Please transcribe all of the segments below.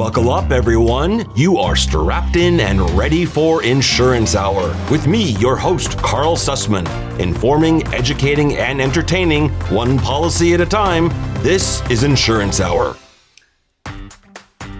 Buckle up, everyone. You are strapped in and ready for Insurance Hour with me, your host, Carl Sussman. Informing, educating, and entertaining, one policy at a time. This is Insurance Hour.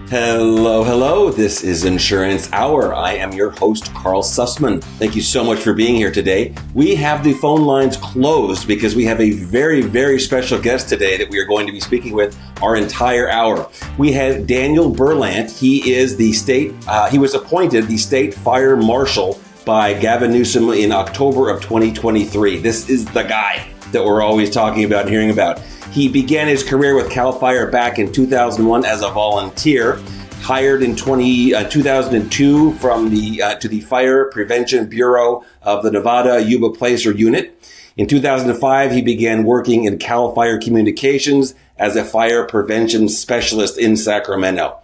Hello. This is Insurance Hour. I am your host, Carl Sussman. Thank you so much for being here today. We have the phone lines closed because we have a very, very special guest today that we are going to be speaking with our entire hour. We have Daniel Berlant. He is he was appointed the state fire marshal by Gavin Newsom in October of 2023. This is the guy that we're always talking about and hearing about. He began his career with CAL FIRE back in 2001 as a volunteer, hired in 2002 to the Fire Prevention Bureau of the Nevada Yuba Placer Unit. In 2005, he began working in CAL FIRE Communications as a fire prevention specialist in Sacramento.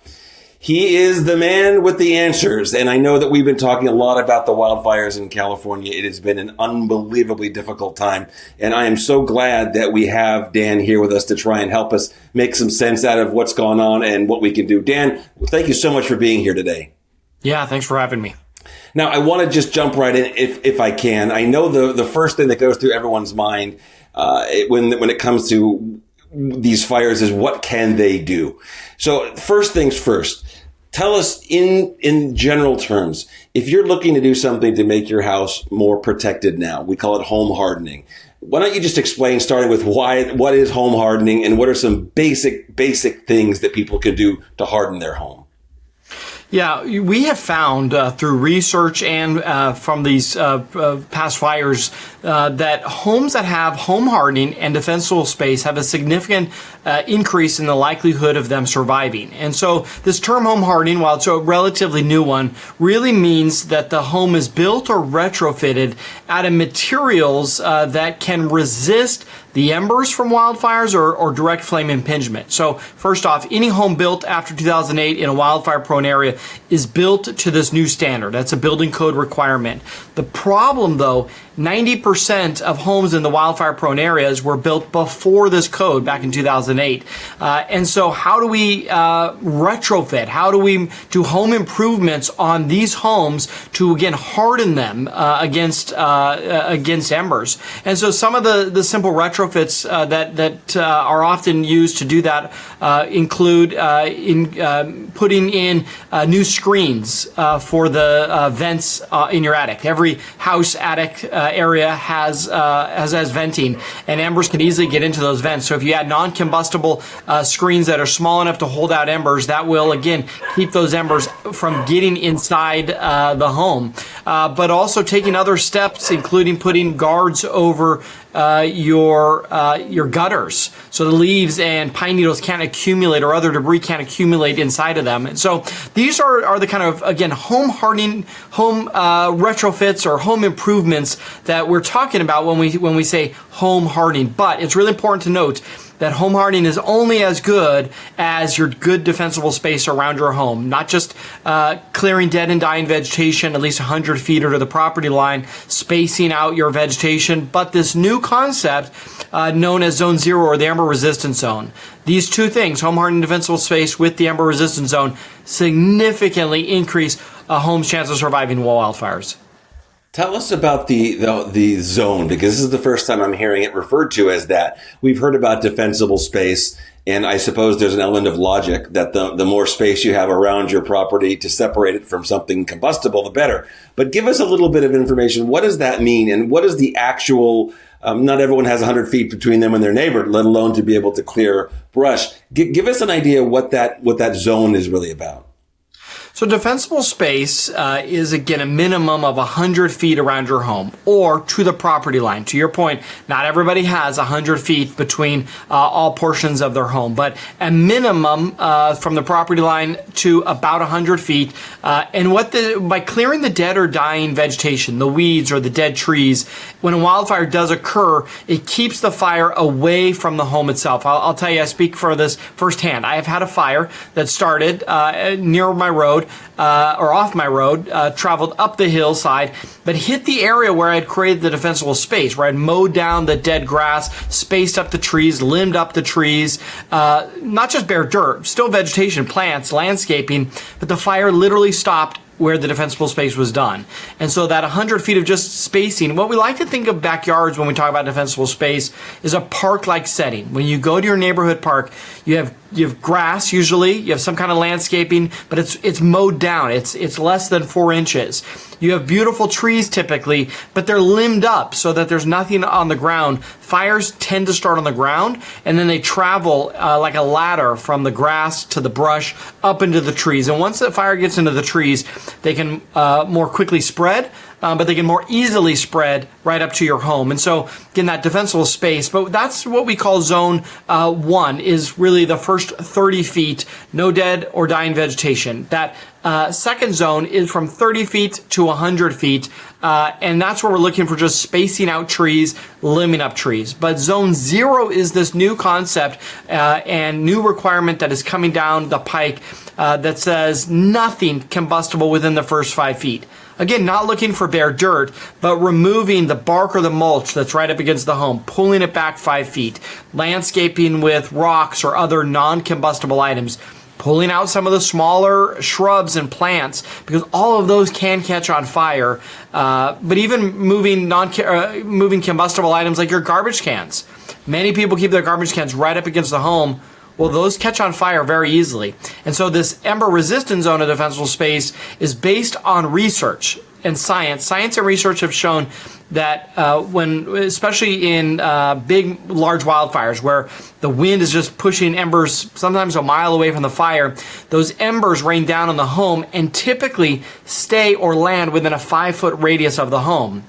He is the man with the answers, and I know that we've been talking a lot about the wildfires in California. It has been an unbelievably difficult time, and I am so glad that we have Dan here with us to try and help us make some sense out of what's going on and what we can do. Dan, thank you so much for being here today. Yeah, thanks for having me. Now, I want to just jump right in if I can. I know the first thing that goes through everyone's mind when it comes to these fires is what can they do? So first things first, tell us in general terms, if you're looking to do something to make your house more protected now, we call it home hardening. Why don't you just explain, starting with what is home hardening and what are some basic things that people can do to harden their home? Yeah, we have found through research and from these past fires that homes that have home hardening and defensible space have a significant increase in the likelihood of them surviving. And so this term home hardening, while it's a relatively new one, really means that the home is built or retrofitted out of materials that can resist the embers from wildfires or direct flame impingement. So first off, any home built after 2008 in a wildfire-prone area is built to this new standard. That's a building code requirement. The problem, though, 90% of homes in the wildfire-prone areas were built before this code back in 2008. And so how do we retrofit? How do we do home improvements on these homes to, again, harden them against embers? And so some of the simple retrofits that are often used to do that include putting in new screens for the vents in your attic. Every house attic area has venting, and embers can easily get into those vents. So if you add non-combustible screens that are small enough to hold out embers, that will again keep those embers from getting inside the home. But also taking other steps, including putting guards over your gutters, so the leaves and pine needles can't accumulate or other debris can't accumulate inside of them. And so these are the kind of, again, home hardening, home retrofits or home improvements that we're talking about when we say home hardening. But it's really important to note that home hardening is only as good as your good defensible space around your home, not just clearing dead and dying vegetation at least 100 feet or to the property line, spacing out your vegetation, but this new concept known as Zone 0 or the Ember Resistance Zone. These two things, home hardening defensible space with the Ember Resistance Zone, significantly increase a home's chance of surviving wildfires. Tell us about the zone, because this is the first time I'm hearing it referred to as that. We've heard about defensible space, and I suppose there's an element of logic that the more space you have around your property to separate it from something combustible, the better. But give us a little bit of information. What does that mean, and what is the actual not everyone has 100 feet between them and their neighbor, let alone to be able to clear brush. Give us an idea what that zone is really about. So defensible space is, again, a minimum of 100 feet around your home or to the property line. To your point, not everybody has 100 feet between all portions of their home, but a minimum from the property line to about 100 feet. And by clearing the dead or dying vegetation, the weeds or the dead trees, when a wildfire does occur, it keeps the fire away from the home itself. I'll tell you, I speak for this firsthand. I have had a fire that started near my road. or off my road, traveled up the hillside, but hit the area where I'd created the defensible space, where I'd mowed down the dead grass, spaced up the trees, limbed up the trees, not just bare dirt, still vegetation, plants, landscaping, but the fire literally stopped where the defensible space was done. And so that 100 feet of just spacing, what we like to think of backyards when we talk about defensible space is a park-like setting. When you go to your neighborhood park, you have grass usually, you have some kind of landscaping, but it's mowed down. It's less than 4 inches. You have beautiful trees typically, but they're limbed up so that there's nothing on the ground. Fires tend to start on the ground, and then they travel like a ladder from the grass to the brush up into the trees. And once the fire gets into the trees, they can more quickly spread, but they can more easily spread right up to your home. And so, again, that defensible space, but that's what we call zone 1, is really the first 30 feet, no dead or dying vegetation. That second zone is from 30 feet to 100 feet, and that's where we're looking for just spacing out trees, limbing up trees. But zone 0 is this new concept and new requirement that is coming down the pike that says nothing combustible within the first 5 feet. Again, not looking for bare dirt, but removing the bark or the mulch that's right up against the home, pulling it back 5 feet, landscaping with rocks or other non-combustible items, pulling out some of the smaller shrubs and plants, because all of those can catch on fire. But even moving combustible items like your garbage cans. Many people keep their garbage cans right up against the home. Well, those catch on fire very easily. And so this ember-resistant zone of defensible space is based on research and science. Science and research have shown that especially in big, large wildfires where the wind is just pushing embers sometimes a mile away from the fire, those embers rain down on the home and typically stay or land within a 5-foot radius of the home.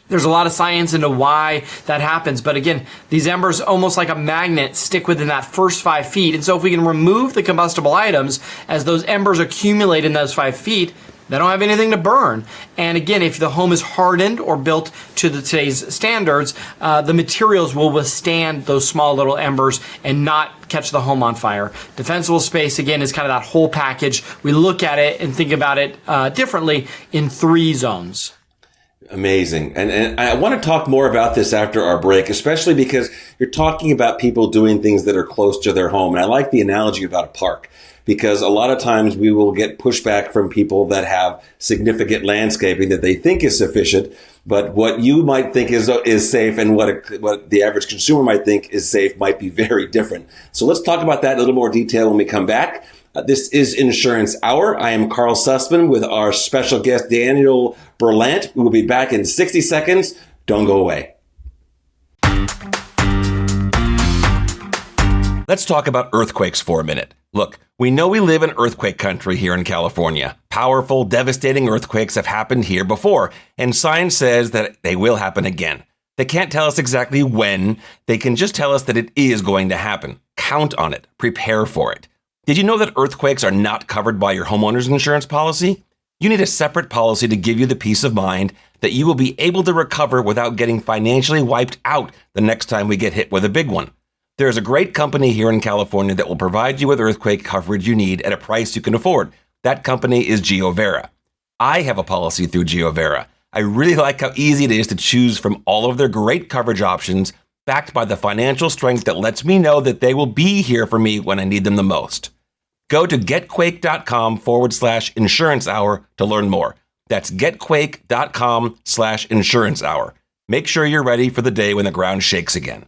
There's a lot of science into why that happens. But again, these embers, almost like a magnet, stick within that first 5 feet. And so if we can remove the combustible items, as those embers accumulate in those 5 feet, they don't have anything to burn. And again, if the home is hardened or built to today's standards, the materials will withstand those small little embers and not catch the home on fire. Defensible space, again, is kind of that whole package. We look at it and think about it differently in 3 zones. Amazing. And I want to talk more about this after our break, especially because you're talking about people doing things that are close to their home. And I like the analogy about a park, because a lot of times we will get pushback from people that have significant landscaping that they think is sufficient. But what you might think is safe and what the average consumer might think is safe might be very different. So let's talk about that in a little more detail when we come back. This is Insurance Hour. I am Carl Sussman with our special guest, Daniel Berlant. We will be back in 60 seconds. Don't go away. Let's talk about earthquakes for a minute. Look, we know we live in earthquake country here in California. Powerful, devastating earthquakes have happened here before, and science says that they will happen again. They can't tell us exactly when. They can just tell us that it is going to happen. Count on it. Prepare for it. Did you know that earthquakes are not covered by your homeowner's insurance policy? You need a separate policy to give you the peace of mind that you will be able to recover without getting financially wiped out the next time we get hit with a big one. There is a great company here in California that will provide you with earthquake coverage you need at a price you can afford. That company is GeoVera. I have a policy through GeoVera. I really like how easy it is to choose from all of their great coverage options, backed by the financial strength that lets me know that they will be here for me when I need them the most. Go to getquake.com/insurance hour to learn more. That's getquake.com/insurance hour. Make sure you're ready for the day when the ground shakes again.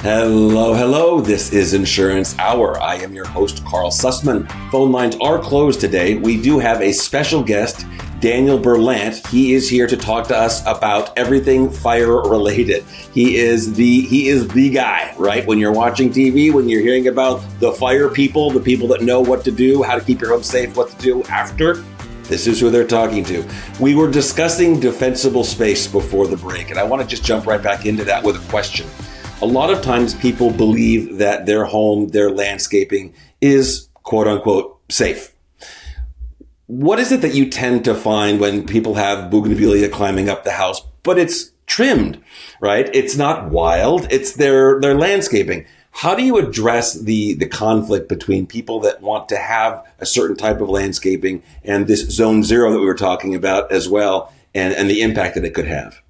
Hello. This is Insurance Hour. I am your host, Carl Sussman. Phone lines are closed today. We do have a special guest, Daniel Berlant. He is here to talk to us about everything fire related. He is the guy, right? When you're watching TV, when you're hearing about the fire people, the people that know what to do, how to keep your home safe, what to do after, this is who they're talking to. We were discussing defensible space before the break, and I want to just jump right back into that with a question. A lot of times people believe that their home, their landscaping is quote unquote safe. What is it that you tend to find when people have bougainvillea climbing up the house, but it's trimmed, right? It's not wild. It's their landscaping. How do you address the conflict between people that want to have a certain type of landscaping and this zone zero that we were talking about as well, and the impact that it could have?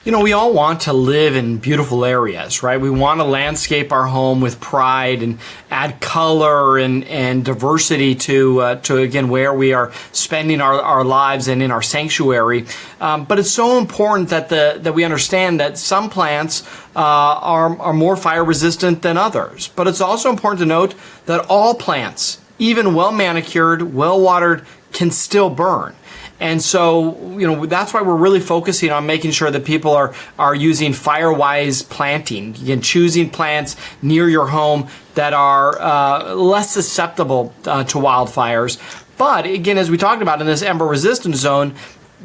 You know, we all want to live in beautiful areas, right? We want to landscape our home with pride and add color and diversity to again, where we are spending our lives and in our sanctuary. But it's so important that we understand that some plants are more fire resistant than others. But it's also important to note that all plants, even well manicured, well watered, can still burn. And so, you know, that's why we're really focusing on making sure that people are using fire-wise planting. Again, choosing plants near your home that are less susceptible to wildfires. But again, as we talked about in this ember-resistant zone,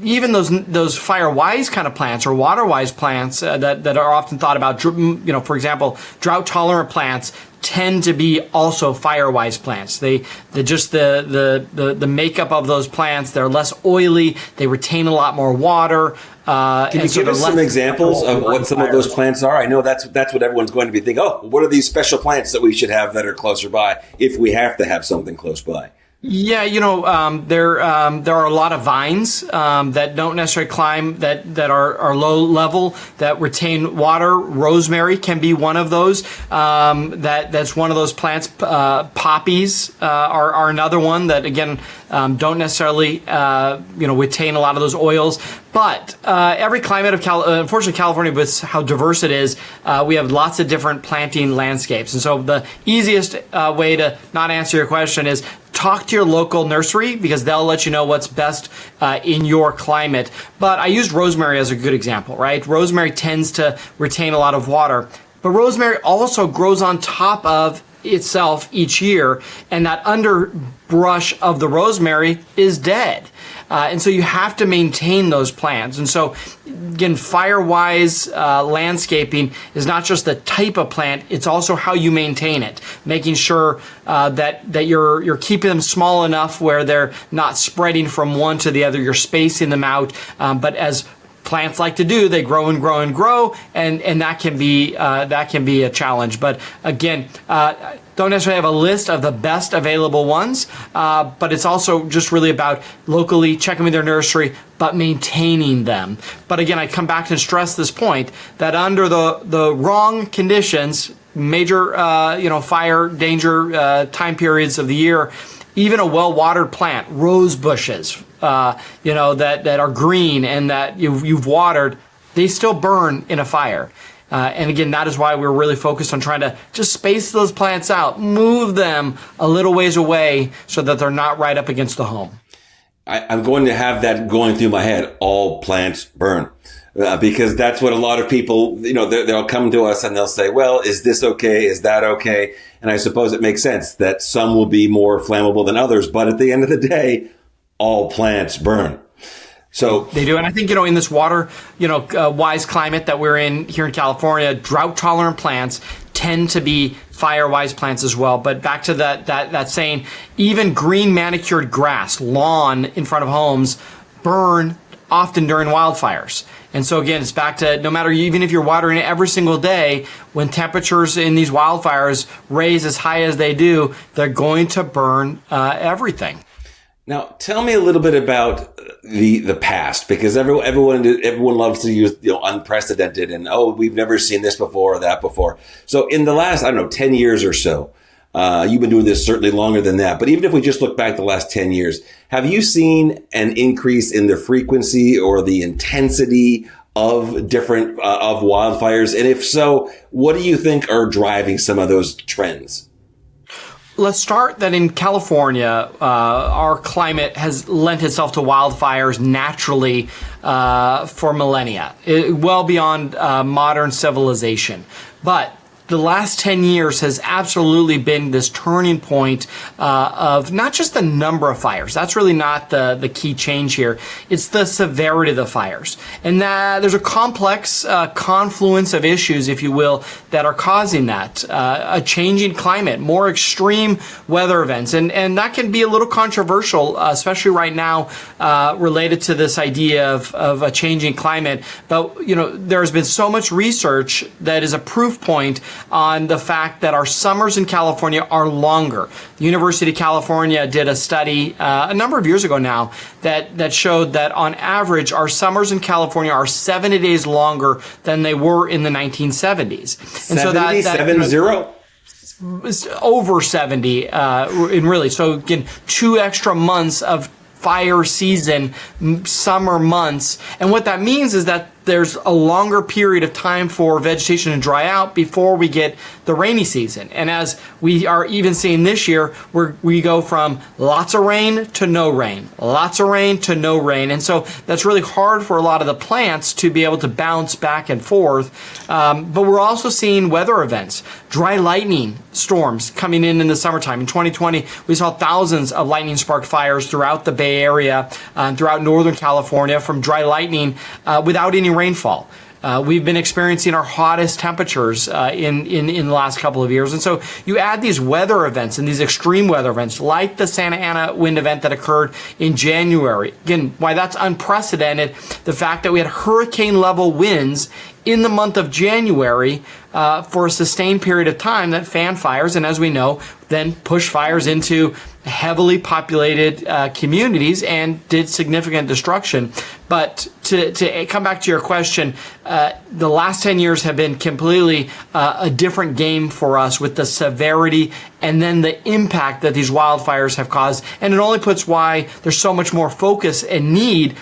even those fire-wise kind of plants or water-wise plants that are often thought about, you know, for example, drought-tolerant plants tend to be also fire-wise plants. The makeup of those plants, they're less oily, they retain a lot more water. Can you give us some examples of what some of those plants are? I know that's what everyone's going to be thinking. Oh, what are these special plants that we should have that are closer by if we have to have something close by? Yeah, you know, there are a lot of vines that don't necessarily climb, that are low level, that retain water. Rosemary can be one of those. That's one of those plants. Poppies are another one that, again, don't necessarily retain a lot of those oils. But every climate of unfortunately California, with how diverse it is, we have lots of different planting landscapes. And so the easiest way to not answer your question is talk to your local nursery, because they'll let you know what's best in your climate. But I used rosemary as a good example, right? Rosemary tends to retain a lot of water, but rosemary also grows on top of itself each year, and that underbrush of the rosemary is dead. And so you have to maintain those plants. And so, again, fire-wise landscaping is not just the type of plant, it's also how you maintain it, making sure that you're keeping them small enough where they're not spreading from one to the other, you're spacing them out. But as plants like to do, they grow and grow and grow, and that can be a challenge. But again, don't necessarily have a list of the best available ones, but it's also just really about locally checking with their nursery, but maintaining them. But again, I come back to stress this point that under the wrong conditions, major fire danger time periods of the year, even a well-watered plant, rose bushes, that are green and that you've watered, they still burn in a fire. And again, that is why we're really focused on trying to just space those plants out, move them a little ways away so that they're not right up against the home. I'm going to have that going through my head. All plants burn. Because that's what a lot of people, they'll come to us and they'll say, well, is this okay? Is that okay? And I suppose it makes sense that some will be more flammable than others. But at the end of the day, all plants burn. So they do. And I think, in this water, wise climate that we're in here in California, drought tolerant plants tend to be fire-wise plants as well. But back to that saying, even green manicured grass, lawn in front of homes burn often during wildfires. And so again, it's back to no matter, even if you're watering it every single day, when temperatures in these wildfires raise as high as they do, they're going to burn everything. Now, tell me a little bit about the past, because everyone loves to use unprecedented and we've never seen this before or that before. So in the last 10 years or so, you've been doing this certainly longer than that. But even if we just look back the last 10 years, have you seen an increase in the frequency or the intensity of different of wildfires? And if so, what do you think are driving some of those trends? Let's start that in California, our climate has lent itself to wildfires naturally for millennia, well beyond modern civilization. But the last 10 years has absolutely been this turning point of not just the number of fires. That's really not the key change here. It's the severity of the fires. And there's a complex confluence of issues, if you will, that are causing that. A changing climate, more extreme weather events. And that can be a little controversial, especially right now, related to this idea of a changing climate. But, there's been so much research that is a proof point on the fact that our summers in California are longer. The University of California did a study a number of years ago now that showed that on average our summers in California are 70 days longer than they were in the 1970s. And 70, so that 70? It's over 70 in really. So again, 2 extra months of fire season, summer months. And what that means is that there's a longer period of time for vegetation to dry out before we get the rainy season. And as we are even seeing this year, we go from lots of rain to no rain, lots of rain to no rain. And so that's really hard for a lot of the plants to be able to bounce back and forth. But we're also seeing weather events, dry lightning storms coming in the summertime. In 2020, we saw thousands of lightning spark fires throughout the Bay Area, throughout Northern California from dry lightning without any rainfall. We've been experiencing our hottest temperatures in the last couple of years. And so you add these weather events and these extreme weather events like the Santa Ana wind event that occurred in January. Again, why that's unprecedented, the fact that we had hurricane level winds in the month of January for a sustained period of time that fan fires, and as we know, then push fires into heavily populated communities and did significant destruction. But to come back to your question, the last 10 years have been completely a different game for us with the severity and then the impact that these wildfires have caused. And it only puts why there's so much more focus and need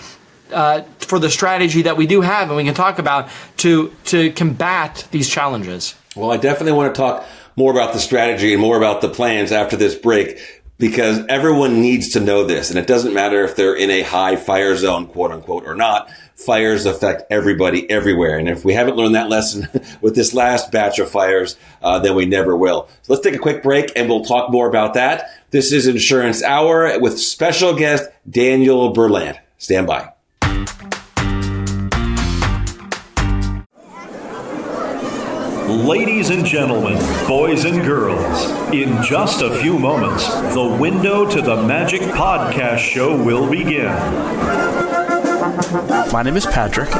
for the strategy that we do have and we can talk about to combat these challenges. Well, I definitely want to talk more about the strategy and more about the plans after this break, because everyone needs to know this. And it doesn't matter if they're in a high fire zone, quote unquote, or not. Fires affect everybody everywhere. And if we haven't learned that lesson with this last batch of fires, then we never will. So let's take a quick break and we'll talk more about that. This is Insurance Hour with special guest Daniel Berlant. Stand by. Ladies and gentlemen, boys and girls, in just a few moments, the Window to the Magic podcast show will begin. My name is Patrick.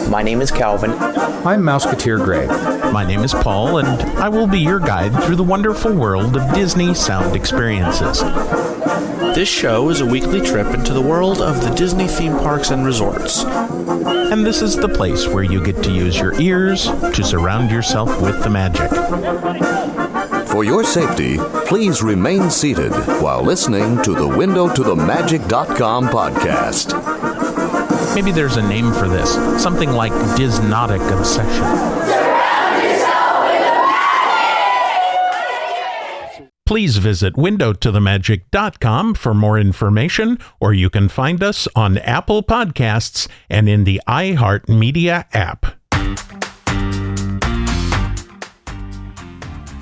My name is Calvin. I'm Mouseketeer Gray. My name is Paul, and I will be your guide through the wonderful world of Disney sound experiences. This show is a weekly trip into the world of the Disney theme parks and resorts. And this is the place where you get to use your ears to surround yourself with the magic. For your safety, please remain seated while listening to the WindowToTheMagic.com podcast. Maybe there's a name for this, something like Disnotic obsession. Please visit WindowToTheMagic.com for more information, or you can find us on Apple Podcasts and in the iHeartMedia app.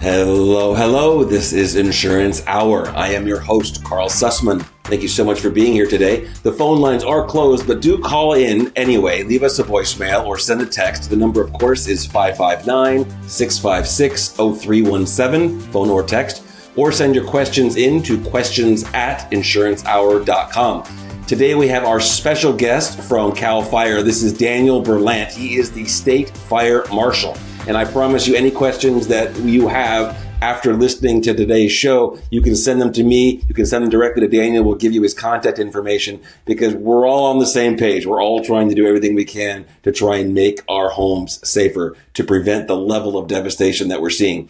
Hello. This is Insurance Hour. I am your host, Carl Sussman. Thank you so much for being here today. The phone lines are closed, but do call in anyway. Leave us a voicemail or send a text. The number, of course, is 559-656-0317, phone or text. Or send your questions in to questions@insurancehour.com. Today we have our special guest from CAL FIRE. This is Daniel Berlant. He is the State Fire Marshal. And I promise you, any questions that you have after listening to today's show, you can send them to me. You can send them directly to Daniel. We'll give you his contact information because we're all on the same page. We're all trying to do everything we can to try and make our homes safer, to prevent the level of devastation that we're seeing.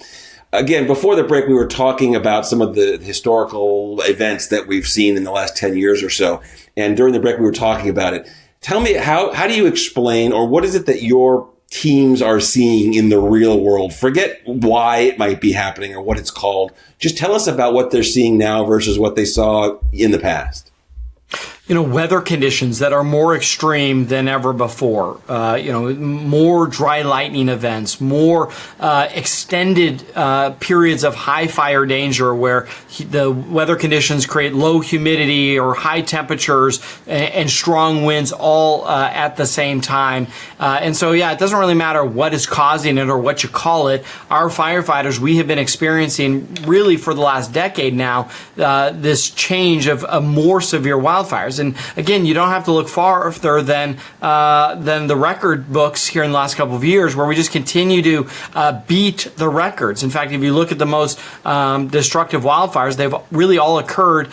Again, before the break, we were talking about some of the historical events that we've seen in the last 10 years or so. And during the break, we were talking about it. Tell me, how do you explain, or what is it that your teams are seeing in the real world? Forget why it might be happening or what it's called. Just tell us about what they're seeing now versus what they saw in the past. Weather conditions that are more extreme than ever before. More dry lightning events, more extended periods of high fire danger where the weather conditions create low humidity or high temperatures and strong winds all at the same time. And so, it doesn't really matter what is causing it or what you call it. Our firefighters, we have been experiencing really for the last decade now, this change of more severe wildfires. fires. And again, you don't have to look farther than the record books here in the last couple of years, where we just continue to beat the records. In fact, if you look at the most destructive wildfires, they've really all occurred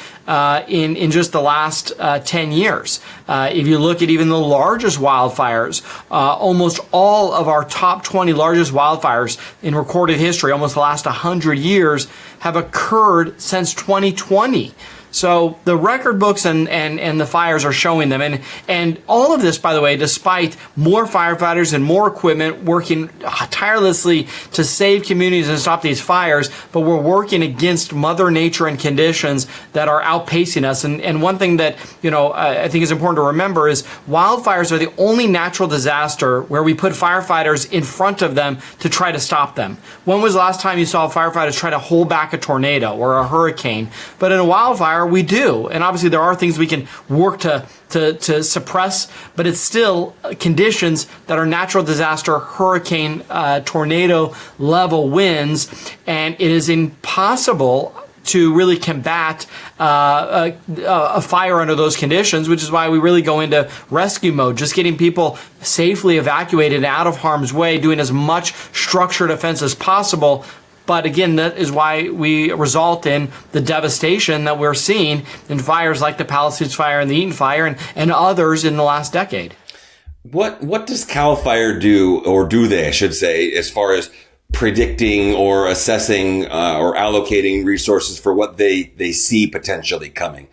in just the last 10 years. If you look at even the largest wildfires, almost all of our top 20 largest wildfires in recorded history, almost the last 100 years, have occurred since 2020. So the record books and the fires are showing them. And all of this, by the way, despite more firefighters and more equipment working tirelessly to save communities and stop these fires, but we're working against Mother Nature and conditions that are outpacing us. And one thing that, I think is important to remember is wildfires are the only natural disaster where we put firefighters in front of them to try to stop them. When was the last time you saw firefighters try to hold back a tornado or a hurricane? But in a wildfire, we do. And obviously there are things we can work to suppress, but it's still conditions that are natural disaster, hurricane, tornado level winds, and it is impossible to really combat a fire under those conditions, which is why we really go into rescue mode, just getting people safely evacuated out of harm's way, doing as much structured defense as possible. But again, that is why we result in the devastation that we're seeing in fires like the Palisades Fire and the Eaton Fire and others in the last decade. What does CAL FIRE do, or do they, I should say, as far as predicting or assessing or allocating resources for what they see potentially coming?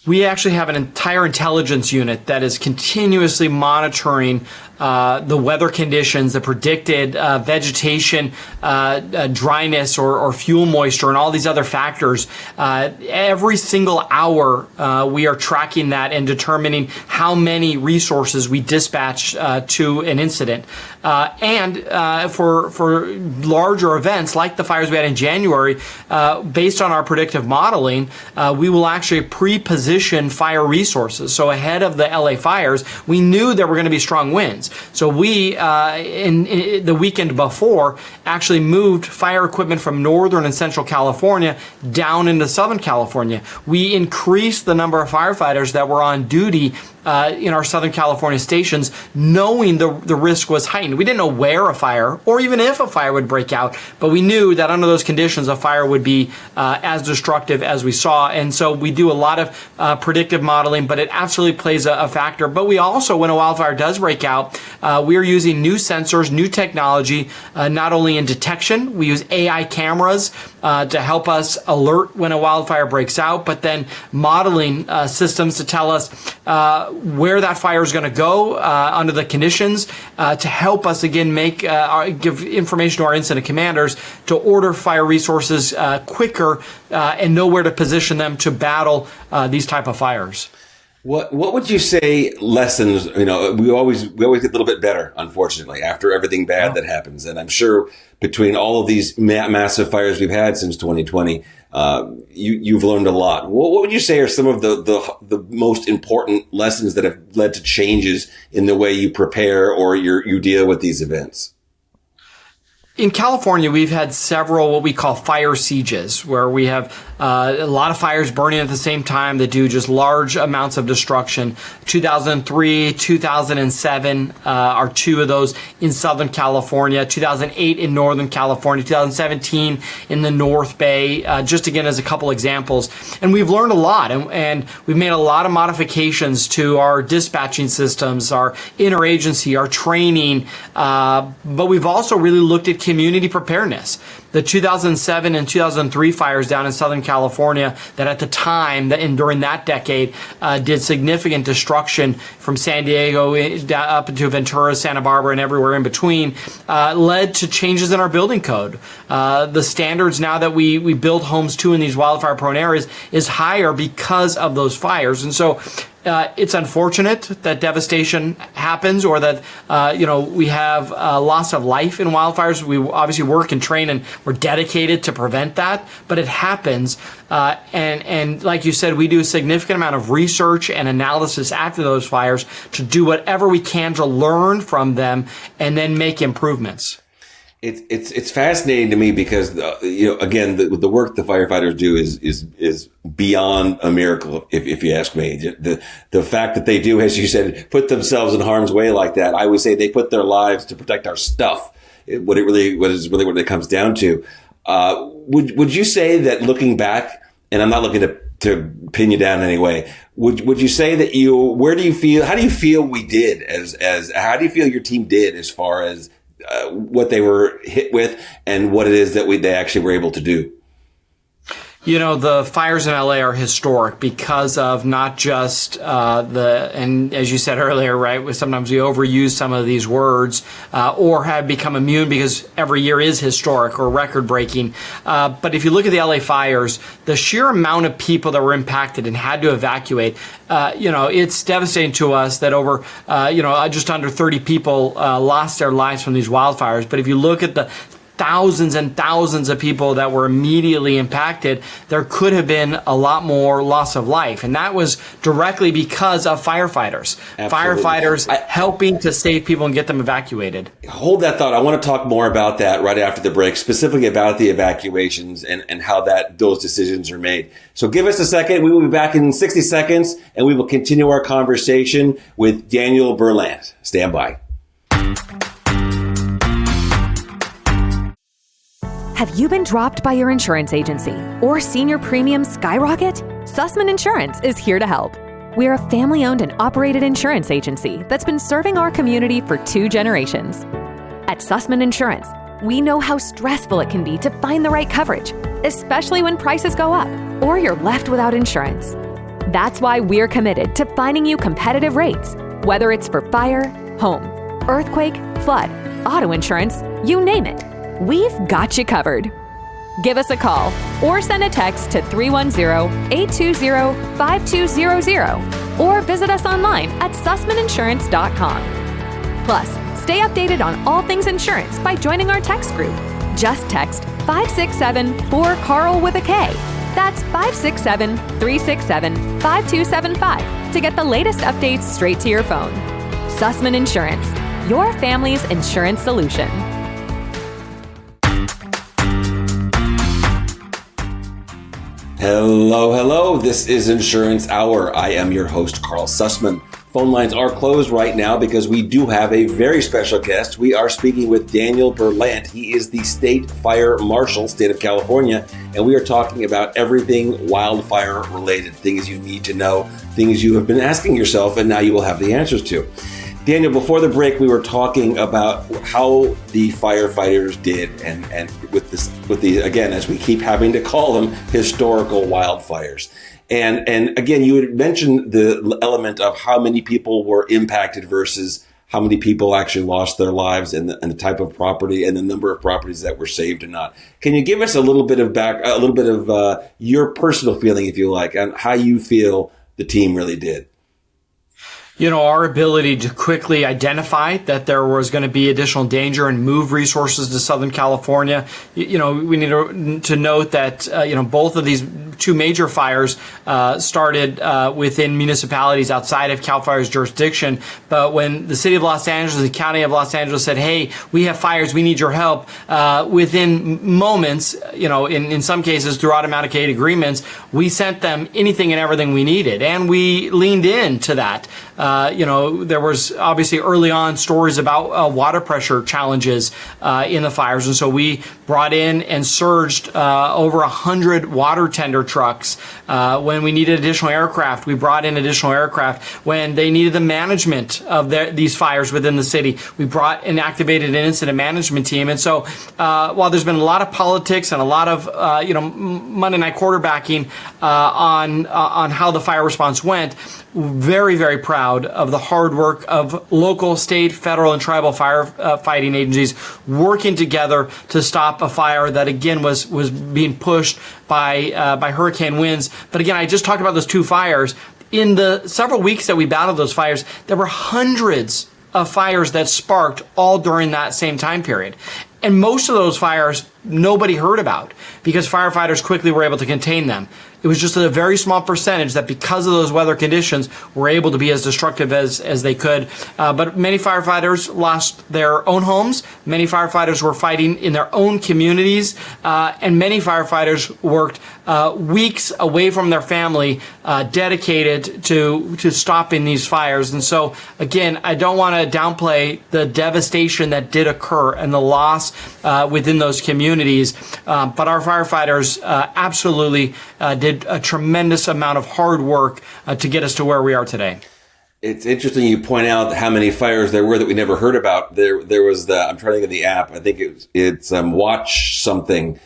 We actually have an entire intelligence unit that is continuously monitoring the weather conditions, the predicted vegetation, dryness or fuel moisture, and all these other factors. Every single hour, we are tracking that and determining how many resources we dispatch to an incident. And for larger events like the fires we had in January, based on our predictive modeling, we will actually pre-position fire resources. So ahead of the LA fires, we knew there were going to be strong winds. So we, in the weekend before, actually moved fire equipment from Northern and Central California down into Southern California. We increased the number of firefighters that were on duty in our Southern California stations, knowing the risk was heightened. We didn't know where a fire or even if a fire would break out, but we knew that under those conditions, a fire would be as destructive as we saw. And so we do a lot of predictive modeling, but it absolutely plays a factor. But we also, when a wildfire does break out, we are using new sensors, new technology, not only in detection, we use AI cameras to help us alert when a wildfire breaks out, but then modeling systems to tell us where that fire is going to go under the conditions to help us again give information to our incident commanders to order fire resources quicker and know where to position them to battle these type of fires. What would you say lessons? We always get a little bit better, unfortunately, after everything bad that happens. And I'm sure between all of these massive fires we've had since 2020, you've learned a lot. What would you say are some of the most important lessons that have led to changes in the way you prepare or you deal with these events? In California, we've had several what we call fire sieges, where we have a lot of fires burning at the same time that do just large amounts of destruction. 2003, 2007 are two of those in Southern California, 2008 in Northern California, 2017 in the North Bay, just again as a couple examples. And we've learned a lot, and we've made a lot of modifications to our dispatching systems, our interagency, our training, but we've also really looked at community preparedness. The 2007 and 2003 fires down in Southern California that at the time and during that decade did significant destruction from San Diego up into Ventura, Santa Barbara, and everywhere in between led to changes in our building code. The standards now that we build homes to in these wildfire prone areas is higher because of those fires. And so it's unfortunate that devastation happens or that, we have loss of life in wildfires. We obviously work and train and we're dedicated to prevent that, but it happens. And like you said, we do a significant amount of research and analysis after those fires to do whatever we can to learn from them and then make improvements. It's fascinating to me because again the work the firefighters do is beyond a miracle if you ask me. The fact that they do, as you said, put themselves in harm's way like that, I would say they put their lives to protect our stuff. What it comes down to. Would you say that looking back, and I'm not looking to pin you down in any way, would you say that how do you feel we did how do you feel your team did as far as what they were hit with and what it is that they actually were able to do? The fires in LA are historic because of not just and as you said earlier, right, sometimes we overuse some of these words or have become immune because every year is historic or record breaking. But if you look at the LA fires, the sheer amount of people that were impacted and had to evacuate, it's devastating to us that over, just under 30 people lost their lives from these wildfires. But if you look at the thousands and thousands of people that were immediately impacted, there could have been a lot more loss of life. And that was directly because of firefighters. Absolutely. Firefighters helping to save people and get them evacuated. Hold that thought. I want to talk more about that right after the break, specifically about the evacuations and how those decisions are made. So give us a second. We will be back in 60 seconds, and we will continue our conversation with Daniel Berlant. Stand by. Have you been dropped by your insurance agency or seen your premiums skyrocket? Sussman Insurance is here to help. We're a family-owned and operated insurance agency that's been serving our community for 2 generations. At Sussman Insurance, we know how stressful it can be to find the right coverage, especially when prices go up or you're left without insurance. That's why we're committed to finding you competitive rates, whether it's for fire, home, earthquake, flood, auto insurance, you name it. We've got you covered. Give us a call or send a text to 310-820-5200 or visit us online at sussmaninsurance.com. Plus, stay updated on all things insurance by joining our text group. Just text 567-4CARL with a K. That's 567-367-5275 to get the latest updates straight to your phone. Sussman Insurance, your family's insurance solution. Hello. This is Insurance Hour. I am your host, Carl Sussman. Phone lines are closed right now because we do have a very special guest. We are speaking with Daniel Berlant. He is the State Fire Marshal, State of California, and we are talking about everything wildfire related, things you need to know, things you have been asking yourself, and now you will have the answers to. Daniel, before the break, we were talking about how the firefighters did, and with the again, as we keep having to call them, historical wildfires. And again, you had mentioned the element of how many people were impacted versus how many people actually lost their lives, and the type of property and the number of properties that were saved or not. Can you give us a little bit of your personal feeling, if you like, on how you feel the team really did? Our ability to quickly identify that there was going to be additional danger and move resources to Southern California. We need to note that, both of these 2 major fires started within municipalities outside of CAL FIRE's jurisdiction. But when the city of Los Angeles, the county of Los Angeles said, hey, we have fires, we need your help, within moments, in some cases through automatic aid agreements, we sent them anything and everything we needed. And we leaned into that. There was obviously early on stories about water pressure challenges in the fires. And so we brought in and surged over 100 water tender trucks. When we needed additional aircraft, we brought in additional aircraft. When they needed the management of these fires within the city, we brought and activated an incident management team. And so while there's been a lot of politics and a lot of, Monday night quarterbacking on how the fire response went, very, very proud of the hard work of local, state, federal, and tribal firefighting agencies working together to stop a fire that, again, was being pushed by hurricane winds. But again, I just talked about those 2 fires. In the several weeks that we battled those fires, there were hundreds of fires that sparked all during that same time period. And most of those fires nobody heard about because firefighters quickly were able to contain them. it was just a very small percentage that, because of those weather conditions, were able to be as destructive as they could. But many firefighters lost their own homes. Many firefighters were fighting in their own communities, and many firefighters worked weeks away from their family, dedicated to stopping these fires. And so, again, I don't want to downplay the devastation that did occur and the loss within those communities. But our firefighters absolutely did a tremendous amount of hard work to get us to where we are today. It's interesting you point out how many fires there were that we never heard about. There was I'm trying to think of the app. I think it's Watch something.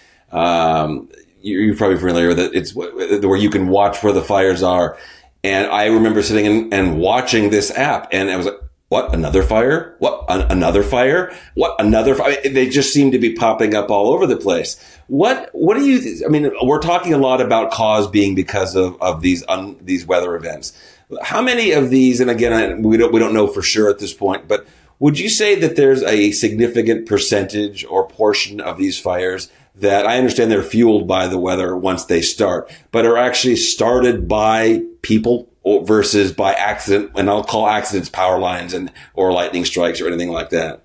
You're probably familiar with it. It's where you can watch where the fires are. And I remember sitting and watching this app, and I was like, what, another fire? What, another fire? What, another fire? They just seem to be popping up all over the place. What do you, I mean, we're talking a lot about cause being because of these weather events. How many of these, and again, we don't know for sure at this point, but would you say that there's a significant percentage or portion of these fires that, I understand they're fueled by the weather once they start, but are actually started by people versus by accident? And I'll call accidents power lines or lightning strikes or anything like that.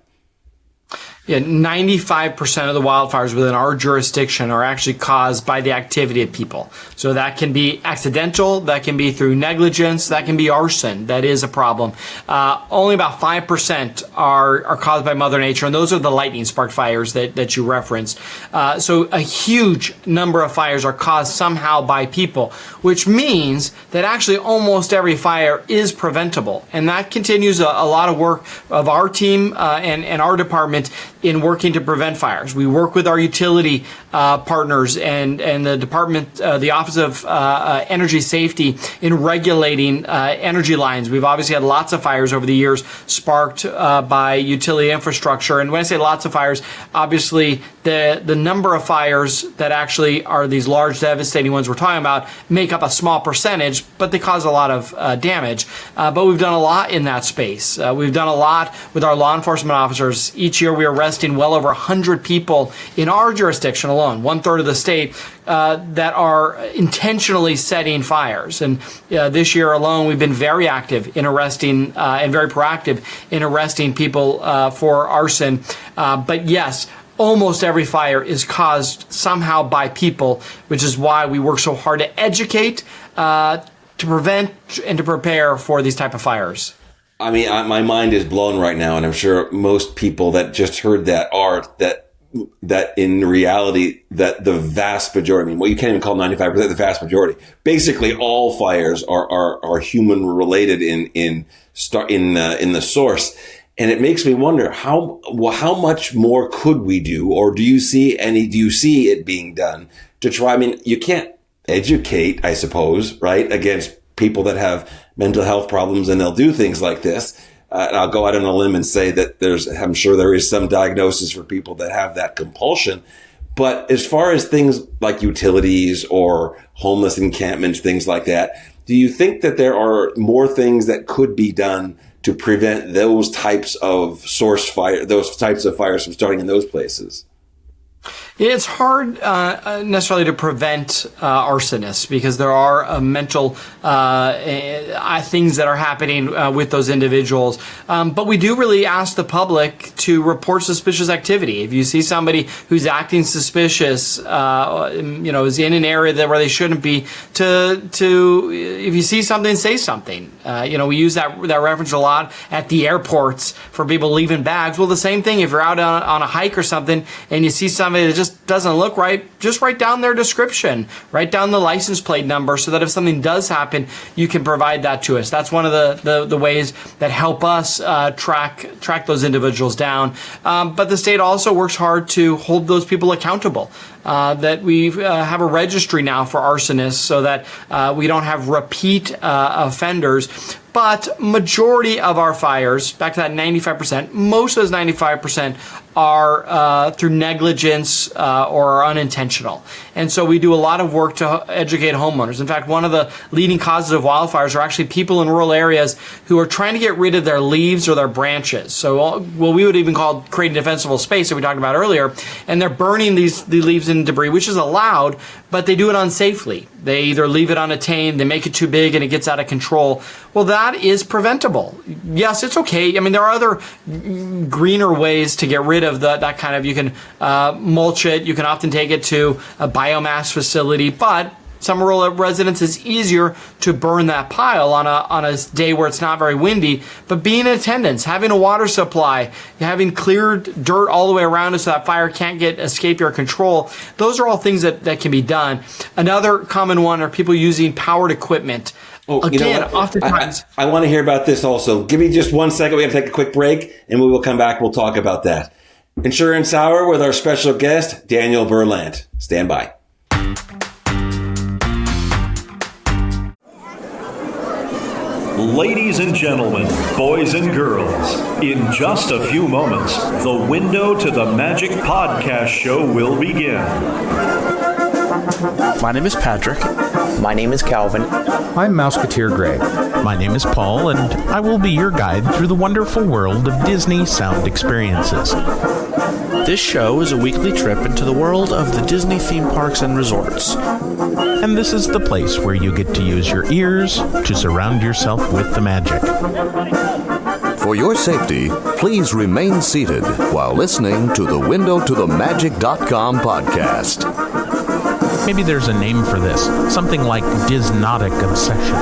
Yeah, 95% of the wildfires within our jurisdiction are actually caused by the activity of people. So that can be accidental, that can be through negligence, that can be arson. That is a problem. Only about 5% are caused by Mother Nature, and those are the lightning spark fires that you referenced. So a huge number of fires are caused somehow by people, which means that actually almost every fire is preventable. And that continues a lot of work of our team and our department in working to prevent fires. We work with our utility partners and the department, the Office of Energy Safety, in regulating energy lines. We've obviously had lots of fires over the years sparked by utility infrastructure. And when I say lots of fires, obviously the number of fires that actually are these large, devastating ones we're talking about make up a small percentage, but they cause a lot of damage. But we've done a lot in that space. We've done a lot with our law enforcement officers. Each year we arresting well over 100 people in our jurisdiction alone, 1/3 of the state, that are intentionally setting fires. And this year alone, we've been very active in arresting and very proactive in arresting people for arson. But yes, almost every fire is caused somehow by people, which is why we work so hard to educate, to prevent, and to prepare for these type of fires. I mean, my mind is blown right now, and I'm sure most people that just heard that that in reality, that the vast majority, I mean, well, you can't even call 95% the vast majority. Basically, all fires are human related in the source. And it makes me wonder how much more could we do, or do you see it being done to try? I mean, you can't educate, I suppose, right, against people that have mental health problems and they'll do things like this. And I'll go out on a limb and say that I'm sure there is some diagnosis for people that have that compulsion. But as far as things like utilities or homeless encampments, things like that, do you think that there are more things that could be done to prevent those types of those types of fires from starting in those places? It's hard necessarily to prevent arsonists because there are mental things that are happening with those individuals. But we do really ask the public to report suspicious activity. If you see somebody who's acting suspicious, is in an area where they shouldn't be, if you see something, say something. We use that reference a lot at the airports for people leaving bags. Well, the same thing if you're out on a hike or something and you see somebody that just doesn't look right, just write down their description, write down the license plate number so that if something does happen, you can provide that to us. That's one of the ways that help us track those individuals down. But the state also works hard to hold those people accountable. That we have a registry now for arsonists so that we don't have repeat offenders. But majority of our fires, back to that 95%, most of those 95% are through negligence or are unintentional. And so we do a lot of work to educate homeowners. In fact, one of the leading causes of wildfires are actually people in rural areas who are trying to get rid of their leaves or their branches. So what we would even call creating defensible space that we talked about earlier, and they're burning the leaves and debris, which is allowed, but they do it unsafely. They either leave it unattained, they make it too big, and it gets out of control. Well, that is preventable. Yes, it's okay. I mean, there are other greener ways to get rid of that kind of, you can mulch it, you can often take it to a biomass facility, but some rural residents, it's easier to burn that pile on a day where it's not very windy. But being in attendance, having a water supply, having cleared dirt all the way around it so that fire can't escape your control, those are all things that can be done. Another common one are people using powered equipment. Oh, again, oftentimes. I want to hear about this also. Give me just 1 second. We have to take a quick break, and we will come back. We'll talk about that. Insurance Hour with our special guest, Daniel Berlant. Stand by. Ladies and gentlemen, boys and girls, in just a few moments, the Window to the Magic podcast show will begin. My name is Patrick. My name is Calvin. I'm Mouseketeer Gray. My name is Paul, and I will be your guide through the wonderful world of Disney sound experiences. This show is a weekly trip into the world of the Disney theme parks and resorts. And this is the place where you get to use your ears to surround yourself with the magic. For your safety, please remain seated while listening to the windowtothemagic.com podcast. Maybe there's a name for this, something like Disnotic obsession.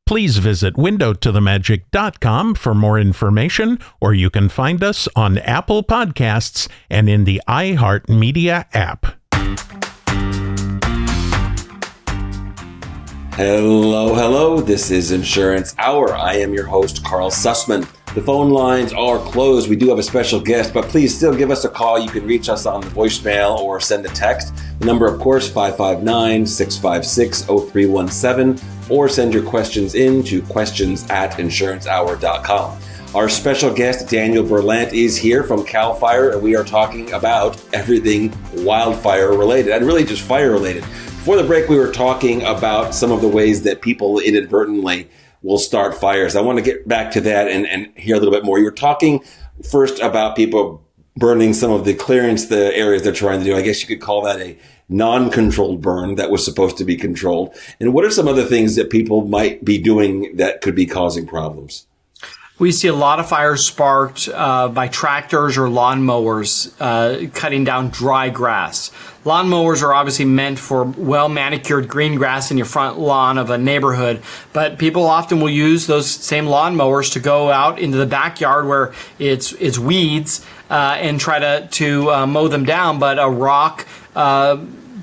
Please visit windowtothemagic.com for more information, or you can find us on Apple Podcasts and in the iHeart Media app. Hello. This is Insurance Hour. I am your host, Carl Sussman. The phone lines are closed. We do have a special guest, but please still give us a call. You can reach us on the voicemail or send a text. The number, of course, 559-656-0317, or send your questions in to questions@insurancehour.com. Our special guest, Daniel Berlant, is here from CAL FIRE, and we are talking about everything wildfire related, and really just fire related. Before the break, we were talking about some of the ways that people inadvertently will start fires. I want to get back to that and hear a little bit more. You're talking first about people burning some of the clearance, the areas they're trying to do. I guess you could call that a non-controlled burn that was supposed to be controlled. And what are some other things that people might be doing that could be causing problems? We see a lot of fires sparked by tractors or lawnmowers cutting down dry grass. Lawnmowers are obviously meant for well-manicured green grass in your front lawn of a neighborhood, but people often will use those same lawnmowers to go out into the backyard where it's weeds and try to mow them down, but a rock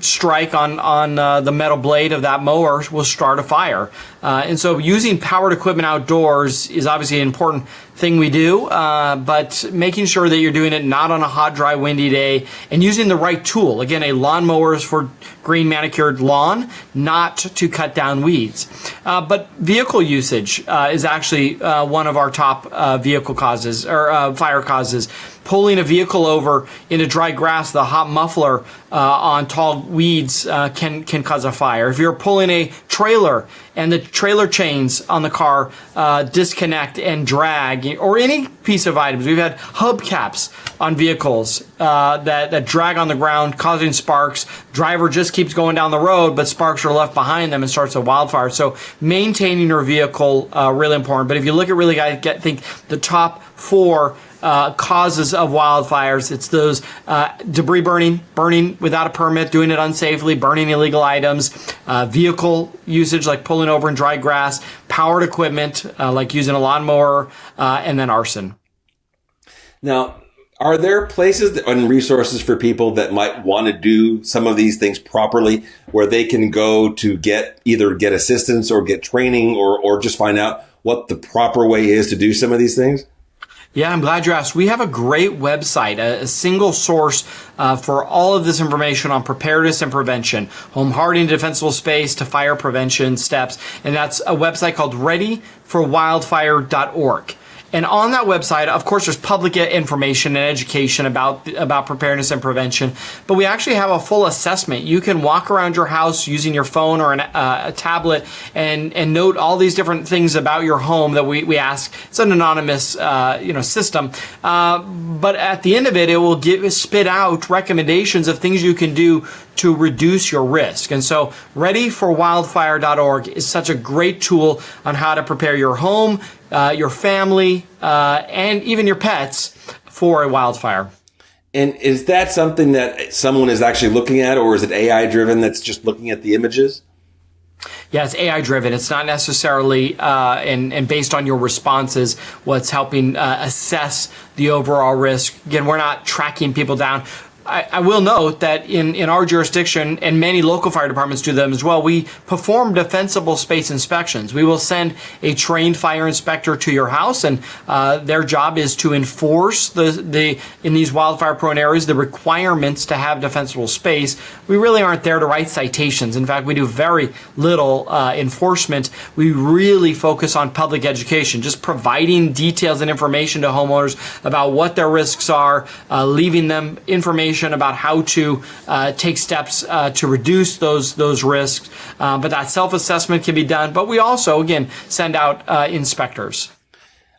strike on the metal blade of that mower will start a fire. And so using powered equipment outdoors is obviously an important thing we do, but making sure that you're doing it not on a hot, dry, windy day and using the right tool. Again, a lawnmower is for green manicured lawn, not to cut down weeds. But vehicle usage is actually one of our top vehicle causes or fire causes. Pulling a vehicle over into dry grass, the hot muffler on tall weeds can cause a fire. If you're pulling a trailer and the trailer chains on the car disconnect and drag, or any piece of items. We've had hubcaps on vehicles that drag on the ground, causing sparks. Driver just keeps going down the road, but sparks are left behind them and starts a wildfire. So maintaining your vehicle, really important. But if you look at really, I think the top four causes of wildfires, it's those debris burning without a permit, doing it unsafely, burning illegal items, vehicle usage like pulling over in dry grass, powered equipment like using a lawnmower, and then arson. Now, are there places and resources for people that might want to do some of these things properly, where they can go to either get assistance or get training or just find out what the proper way is to do some of these things? Yeah, I'm glad you asked. We have a great website, a single source for all of this information on preparedness and prevention, home hardening, defensible space to fire prevention steps. And that's a website called readyforwildfire.org. And on that website, of course, there's public information and education about preparedness and prevention. But we actually have a full assessment. You can walk around your house using your phone or a tablet and note all these different things about your home that we ask. It's an anonymous system. But at the end of it, it will spit out recommendations of things you can do to reduce your risk. And so readyforwildfire.org is such a great tool on how to prepare your home, your family, and even your pets for a wildfire. And is that something that someone is actually looking at, or is it AI driven that's just looking at the images? Yeah, it's AI driven. It's not necessarily and based on your responses what's helping assess the overall risk. Again, we're not tracking people down. I will note that in our jurisdiction, and many local fire departments do them as well, we perform defensible space inspections. We will send a trained fire inspector to your house, and their job is to enforce in these wildfire-prone areas the requirements to have defensible space. We really aren't there to write citations. In fact, we do very little enforcement. We really focus on public education, just providing details and information to homeowners about what their risks are, leaving them information about how to take steps to reduce those risks. But that self-assessment can be done. But we also, again, send out inspectors.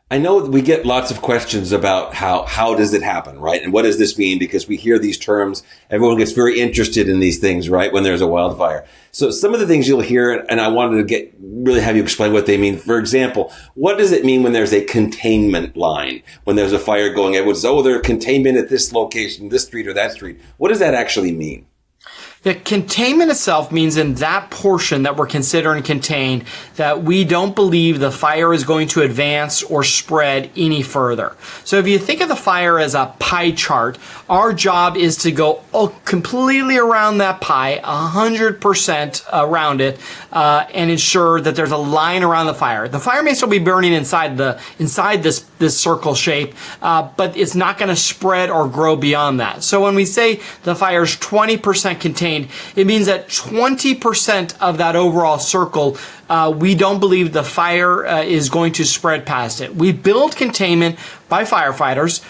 I know we get lots of questions about how does it happen, right? And what does this mean? Because we hear these terms, everyone gets very interested in these things, right? When there's a wildfire. So some of the things you'll hear, and I wanted to really have you explain what they mean. For example, what does it mean when there's a containment line? When there's a fire going, everyone says, there's containment at this location, this street or that street. What does that actually mean? The containment itself means in that portion that we're considering contained that we don't believe the fire is going to advance or spread any further. So if you think of the fire as a pie chart, our job is to go completely around that pie, 100% around it, and ensure that there's a line around the fire. The fire may still be burning inside this circle shape, but it's not going to spread or grow beyond that. So when we say the fire is 20% contained, it means that 20% of that overall circle, we don't believe the fire is going to spread past it. We build containment by firefighters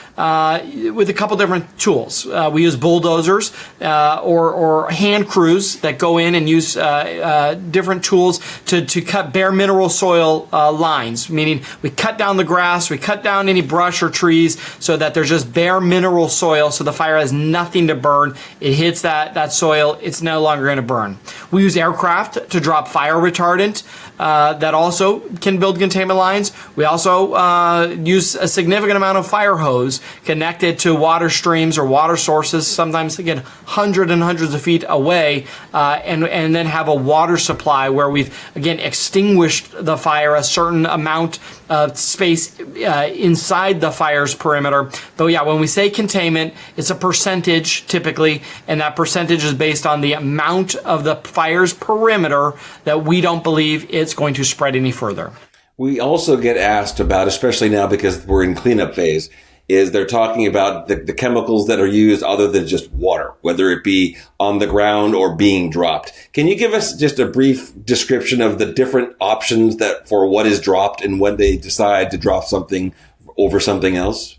with a couple different tools. We use bulldozers or hand crews that go in and use different tools to cut bare mineral soil lines, meaning we cut down the grass, we cut down any brush or trees so that there's just bare mineral soil so the fire has nothing to burn. It hits that soil, it's no longer going to burn. We use aircraft to drop fire retardant. That also can build containment lines. We also use a significant amount of fire hose connected to water streams or water sources, sometimes, again, hundreds and hundreds of feet away, and then have a water supply where we've, again, extinguished the fire a certain amount of space inside the fire's perimeter. But yeah, when we say containment, it's a percentage typically, and that percentage is based on the amount of the fire's perimeter that we don't believe it's going to spread any further. We also get asked about, especially now because we're in cleanup phase, is they're talking about the chemicals that are used other than just water, whether it be on the ground or being dropped. Can you give us just a brief description of the different options that for what is dropped and when they decide to drop something over something else?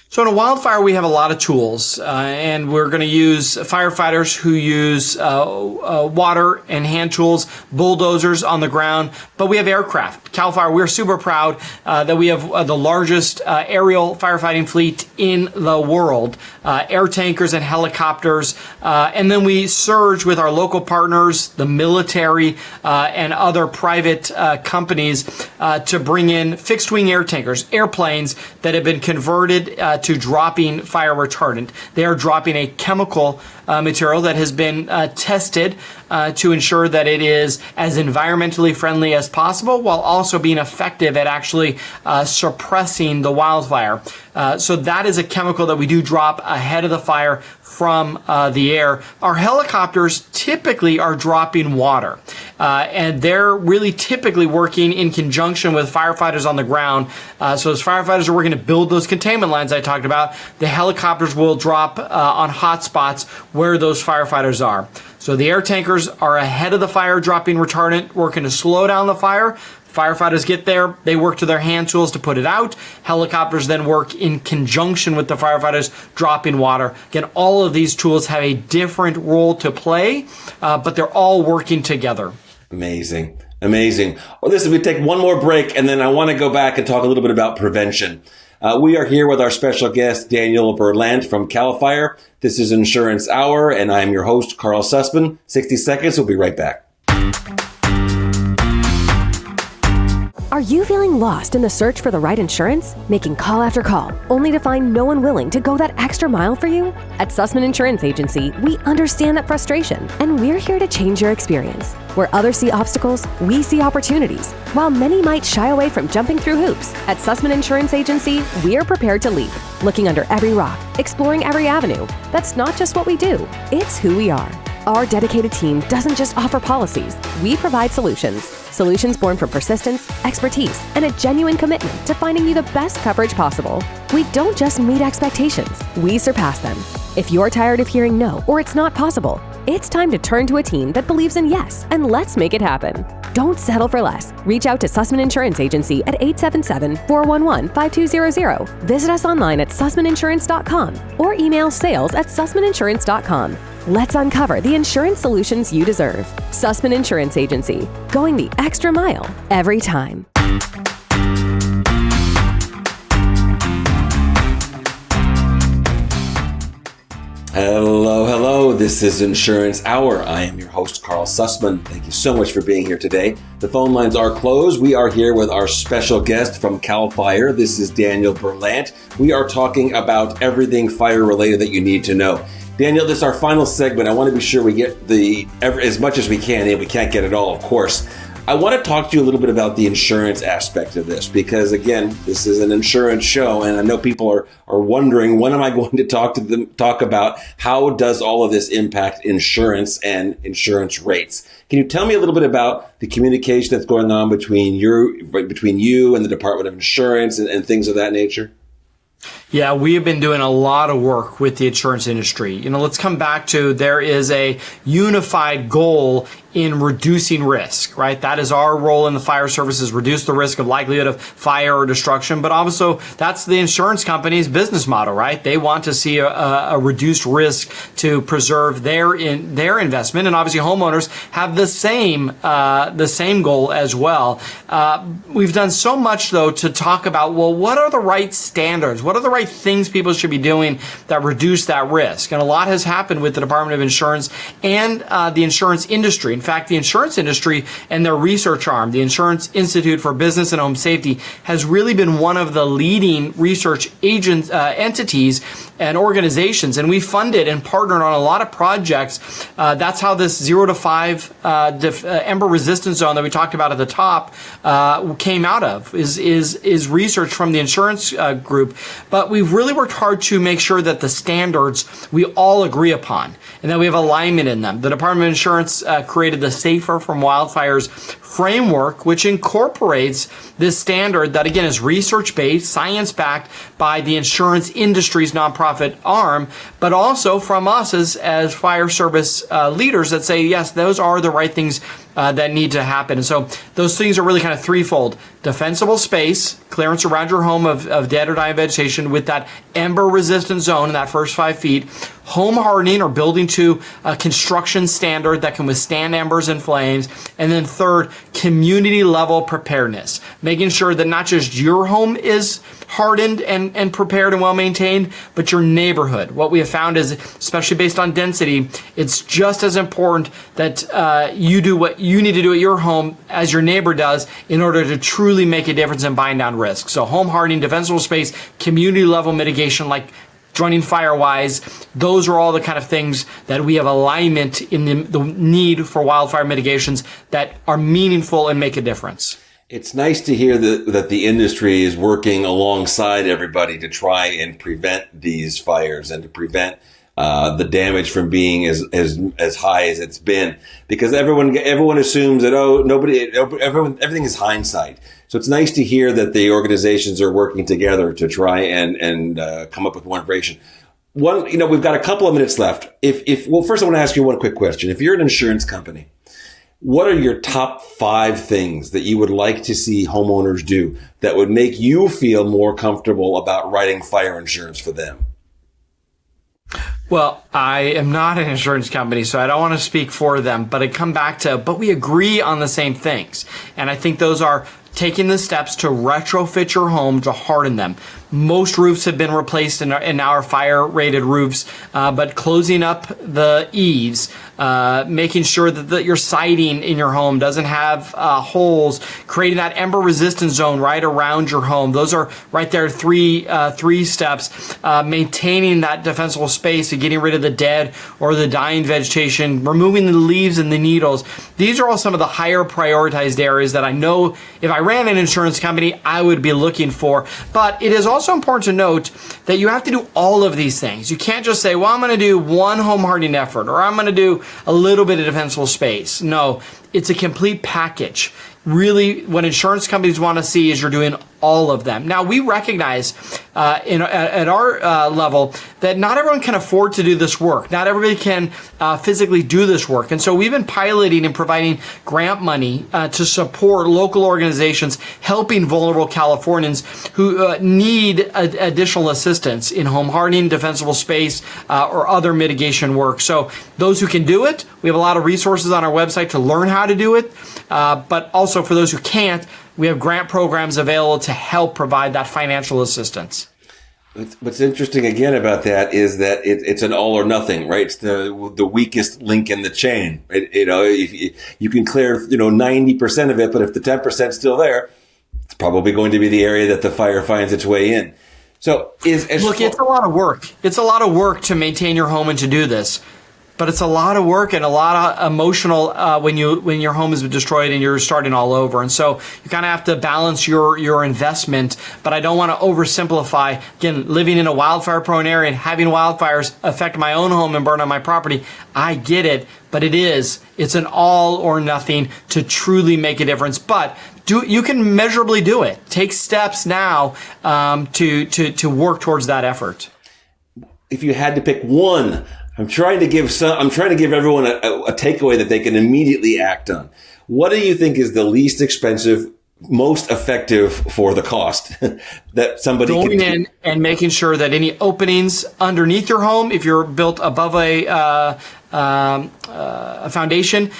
So in a wildfire, we have a lot of tools, and we're going to use firefighters who use water and hand tools, bulldozers on the ground, but we have aircraft. CAL FIRE, we're super proud that we have the largest aerial firefighting fleet in the world, air tankers and helicopters, and then we surge with our local partners, the military, and other private companies to bring in fixed-wing air tankers, airplanes that have been converted to dropping fire retardant. They are dropping a chemical material that has been tested to ensure that it is as environmentally friendly as possible while also being effective at actually suppressing the wildfire. So that is a chemical that we do drop ahead of the fire from the air. Our helicopters typically are dropping water, and they're really typically working in conjunction with firefighters on the ground. So as firefighters are working to build those containment lines I talked about, the helicopters will drop on hot spots where those firefighters are. So the air tankers are ahead of the fire, dropping retardant, working to slow down the fire. Firefighters get there, they work to their hand tools to put it out. Helicopters then work in conjunction with the firefighters, dropping water. Again, all of these tools have a different role to play, but they're all working together. Amazing. Amazing. Well, listen, we take one more break, and then I want to go back and talk a little bit about prevention. We are here with our special guest, Daniel Berlant from CAL FIRE. This is Insurance Hour, and I'm your host, Carl Sussman. 60 seconds. We'll be right back. Are you feeling lost in the search for the right insurance? Making call after call, only to find no one willing to go that extra mile for you? At Sussman Insurance Agency, we understand that frustration, and we're here to change your experience. Where others see obstacles, we see opportunities. While many might shy away from jumping through hoops, at Sussman Insurance Agency, we are prepared to leap, looking under every rock, exploring every avenue. That's not just what we do, it's who we are. Our dedicated team doesn't just offer policies, we provide solutions. Solutions born from persistence, expertise, and a genuine commitment to finding you the best coverage possible. We don't just meet expectations, we surpass them. If you're tired of hearing no or it's not possible, it's time to turn to a team that believes in yes, and let's make it happen. Don't settle for less. Reach out to Sussman Insurance Agency at 877-411-5200. Visit us online at sussmaninsurance.com or email sales@sussmaninsurance.com. Let's uncover the insurance solutions you deserve. Sussman Insurance Agency, going the extra mile every time. Hello, hello. This is Insurance Hour. I am your host, Carl Sussman. Thank you so much for being here today. The phone lines are closed. We are here with our special guest from CAL FIRE. This is Daniel Berlant. We are talking about everything fire related that you need to know. Daniel, this is our final segment. I want to be sure we get as much as we can, and we can't get it all, of course. I want to talk to you a little bit about the insurance aspect of this, because again, this is an insurance show, and I know people are wondering, when am I going to talk about how does all of this impact insurance and insurance rates? Can you tell me a little bit about the communication that's going on between you and the Department of Insurance and things of that nature? Yeah, we have been doing a lot of work with the insurance industry. Let's come back to, there is a unified goal in reducing risk, right? That is our role in the fire services, reduce the risk of likelihood of fire or destruction. But also, that's the insurance company's business model, right? They want to see a reduced risk to preserve their investment. And obviously, homeowners have the same goal as well. We've done so much, though, to talk about, well, what are the right standards? What are the right things people should be doing that reduce that risk? And a lot has happened with the Department of Insurance and the insurance industry. In fact, the insurance industry and their research arm, the Insurance Institute for Business and Home Safety, has really been one of the leading research entities and organizations. And we funded and partnered on a lot of projects. That's how this 0 to 5 ember resistance zone that we talked about at the top came out of, is research from the insurance group. But we've really worked hard to make sure that the standards we all agree upon and that we have alignment in them. The Department of Insurance created the Safer from Wildfires framework, which incorporates this standard that, again, is research-based, science-backed by the insurance industry's nonprofit arm, but also from us as fire service leaders that say, yes, those are the right things that need to happen. And so those things are really kind of threefold. Defensible space, clearance around your home of dead or dying vegetation with that ember-resistant zone in that first 5 feet. Home hardening, or building to a construction standard that can withstand embers and flames. And then third, community level preparedness, making sure that not just your home is hardened and prepared and well maintained, but your neighborhood. What we have found is, especially based on density, it's just as important that you do what you need to do at your home as your neighbor does in order to truly truly make a difference in buying down risk. So home hardening, defensible space, community level mitigation like joining Firewise, those are all the kind of things that we have alignment in the need for wildfire mitigations that are meaningful and make a difference. It's nice to hear that the industry is working alongside everybody to try and prevent these fires and to prevent the damage from being as high as it's been, because everyone assumes that everything is hindsight. So it's nice to hear that the organizations are working together to try and come up with more information. We've got a couple of minutes left. First I want to ask you one quick question. If you're an insurance company, what are your top 5 things that you would like to see homeowners do that would make you feel more comfortable about writing fire insurance for them? Well, I am not an insurance company, so I don't want to speak for them, but but we agree on the same things. And I think those are taking the steps to retrofit your home to harden them. Most roofs have been replaced in our fire-rated roofs, but closing up the eaves, making sure that your siding in your home doesn't have holes, creating that ember resistance zone right around your home. Those are right there, three steps. Maintaining that defensible space and getting rid of the dead or the dying vegetation, removing the leaves and the needles. These are all some of the higher prioritized areas that I know if I ran an insurance company, I would be looking for. But it is also important to note that you have to do all of these things. You can't just say, well, I'm going to do one home hardening effort, or I'm going to do a little bit of defensible space. No, it's a complete package. Really, what insurance companies want to see is you're doing all of them. Now, we recognize at our level that not everyone can afford to do this work. Not everybody can physically do this work. And so we've been piloting and providing grant money to support local organizations helping vulnerable Californians who need additional assistance in home hardening, defensible space, or other mitigation work. So those who can do it, we have a lot of resources on our website to learn how to do it. But also for those who can't, we have grant programs available to help provide that financial assistance. What's interesting again about that is that it's an all or nothing, right? It's the weakest link in the chain. If you can clear 90% of it, but if the 10% is still there, it's probably going to be the area that the fire finds its way in. So it's a lot of work. It's a lot of work to maintain your home and to do this. But it's a lot of work and a lot of emotional when your home is destroyed and you're starting all over. And so you kind of have to balance your investment. But I don't want to oversimplify. Again, living in a wildfire-prone area and having wildfires affect my own home and burn on my property, I get it. But it's an all or nothing to truly make a difference. But you can measurably do it. Take steps now to work towards that effort. If you had to pick one, I'm trying to give everyone a takeaway that they can immediately act on. What do you think is the least expensive, most effective for the cost that somebody can do? Going in and making sure that any openings underneath your home, if you're built above a foundation,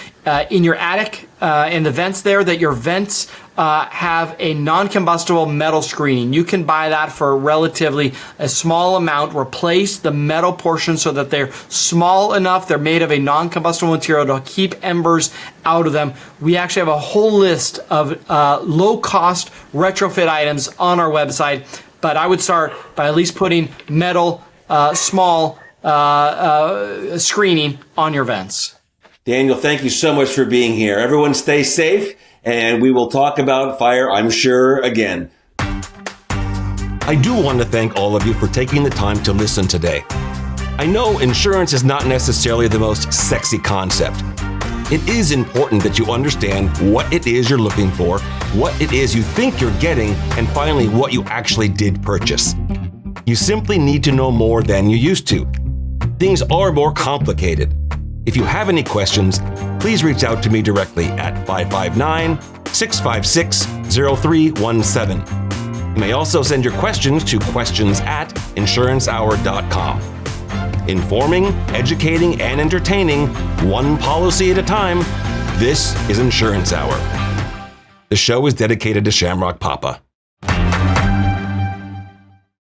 in your attic and the vents there, that your vents have a non-combustible metal screening. You can buy that for relatively a small amount. Replace the metal portion so that they're small enough. They're made of a non-combustible material to keep embers out of them. We actually have a whole list of low-cost retrofit items on our website, but I would start by at least putting metal, small screening on your vents. Daniel, thank you so much for being here. Everyone stay safe, and we will talk about fire, I'm sure, again. I do want to thank all of you for taking the time to listen today. I know insurance is not necessarily the most sexy concept. It is important that you understand what it is you're looking for, what it is you think you're getting, and finally, what you actually did purchase. You simply need to know more than you used to. Things are more complicated. If you have any questions, please reach out to me directly at 559-656-0317. You may also send your questions to questions@insurancehour.com. Informing, educating, and entertaining, one policy at a time, this is Insurance Hour. The show is dedicated to Shamrock Papa.